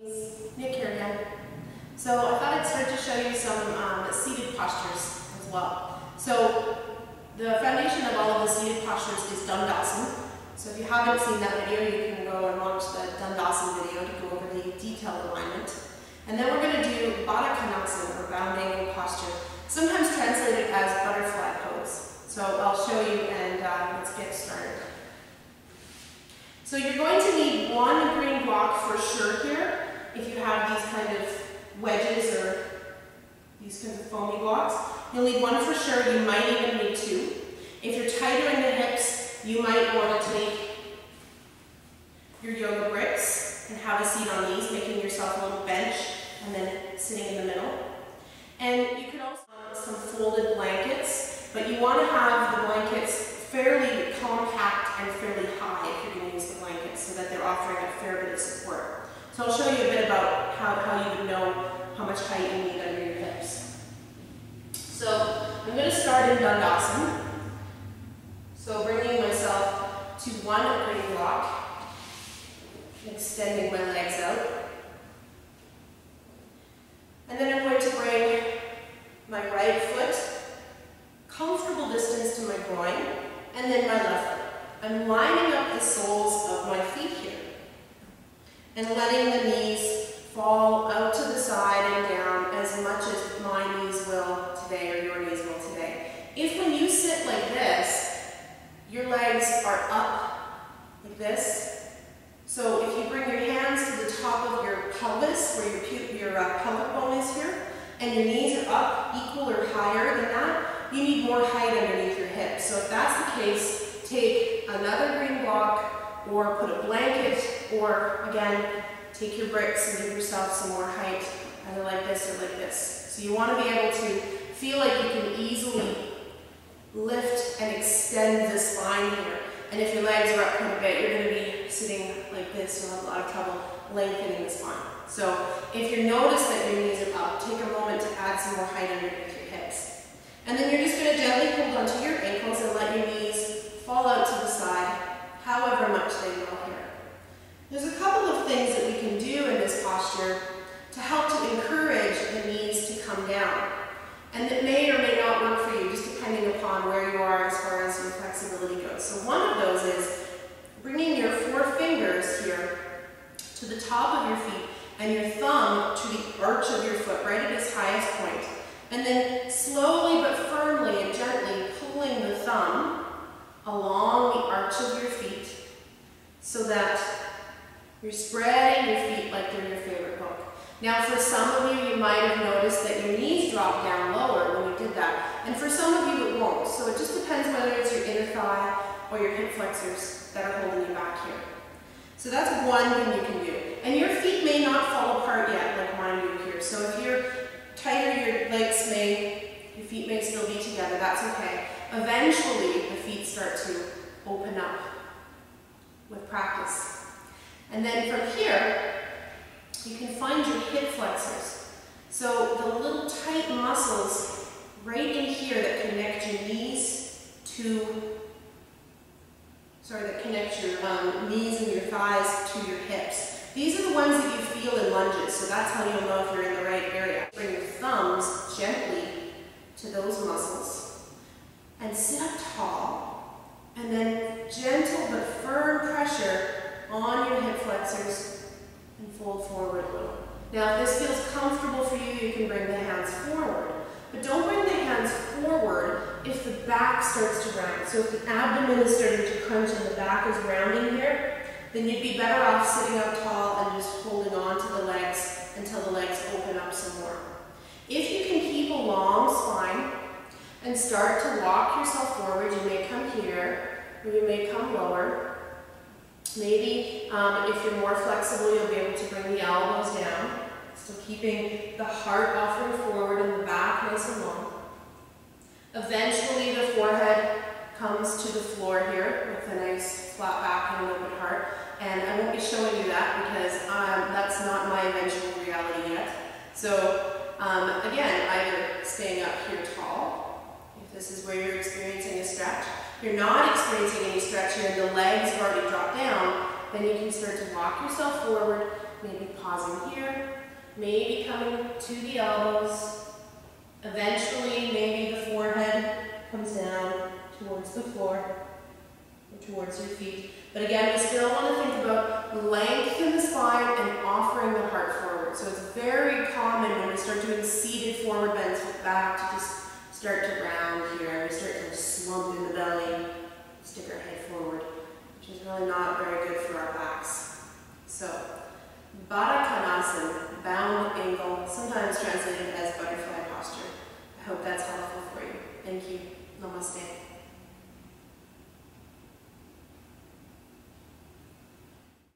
Nick here again. So I thought I'd start to show you some seated postures as well. So the foundation of all of the seated postures is Konasana. So if you haven't seen that video, you can go and watch the Konasana video to go over the detailed alignment. And then we're going to do Baddha or bound angle posture, sometimes translated as butterfly pose. So I'll show you and let's get started. So you're going to need one green block for sure here. If you have these kind of wedges or these kinds of foamy blocks, you'll need one for sure. You might even need two. If you're tighter in the hips, you might want to take your yoga bricks and have a seat on these, making yourself a little bench and then sitting in the middle. And you could also have some folded blankets, but you want to have the blankets fairly compact and fairly high if you're going to use the blankets so that they're offering a fair bit of support. So I'll show you a bit about how you would know how much height you need under your hips. So I'm going to start in Konasana. So bringing myself to one green block, extending my legs out. And then I'm going to bring my right foot comfortable distance to my groin, and then my left foot. I'm lining up the soles of my feet here and letting the knees fall out to the side and down as much as my knees will today or your knees will today. If when you sit like this, your legs are up like this, so if you bring your hands to the top of your pelvis, where your pelvic bone is here, and your knees are up equal or higher than that, you need more height underneath your hips. So if that's the case, take another green block or put a blanket, or again, take your bricks and give yourself some more height, either like this or like this. So you want to be able to feel like you can easily lift and extend this line here. And if your legs are up quite a bit, you're going to be sitting like this. You'll have a lot of trouble lengthening the spine. So if you notice that your knees are up, take a moment to add some more height underneath your hips. And then you're just going to gently hold onto your ankles and let your knees fall out to the side, however much they will here. There's a couple of things that we can do in this posture to help to encourage the knees to come down. And that may or may not work for you, just depending upon where you are as far as your flexibility goes. So one of those is bringing your four fingers here to the top of your feet and your thumb to the arch of your foot, right at its highest point. And then slowly but firmly and gently pulling the thumb along the arch of your feet so that you're spreading your feet like they're your favorite book. Now for some of you, you might have noticed that your knees drop down lower when you did that. And for some of you, it won't. So it just depends whether it's your inner thigh or your hip flexors that are holding you back here. So that's one thing you can do. And your feet may not fall apart yet like mine do here. So if you're tighter, your feet may still be together. That's okay. Eventually, the feet start to open up with practice. And then from here, you can find your hip flexors. So the little tight muscles right in here that connect your knees that connect your knees and your thighs to your hips. These are the ones that you feel in lunges, so that's how you'll know if you're in the right area. Bring your thumbs gently to those muscles and sit up tall, and then gentle but firm pressure on your hip flexors and fold forward a little. Now if this feels comfortable for you, you can bring the hands forward. But don't bring the hands forward if the back starts to round. So if the abdomen is starting to crunch and the back is rounding here, then you'd be better off sitting up tall and just holding on to the legs until the legs open up some more. If you can keep a long spine and start to walk yourself forward, you may come here or you may come lower. Maybe if you're more flexible, you'll be able to bring the elbows down, still keeping the heart offering forward and the back nice and long. Eventually the forehead comes to the floor here with a nice flat back and an open heart. And I won't be showing you that because that's not my eventual reality yet. So again, either staying up here tall, if this is where you're experiencing a stretch. If you're not experiencing any stretch here and the legs have already dropped down, then you can start to walk yourself forward maybe pausing here, maybe coming to the elbows. Eventually, maybe the forehead comes down towards the floor, or towards your feet. But again, we still want to think about length in the spine and offering the heart forward. So it's very common when we start doing seated forward bends with back to just start to round here. We start to slump in the belly, stick our head forward, which is really not very good for our backs. So, Baddha Konasana, bound angle, sometimes translated as butterfly posture. I hope that's helpful for you. Thank you. Namaste.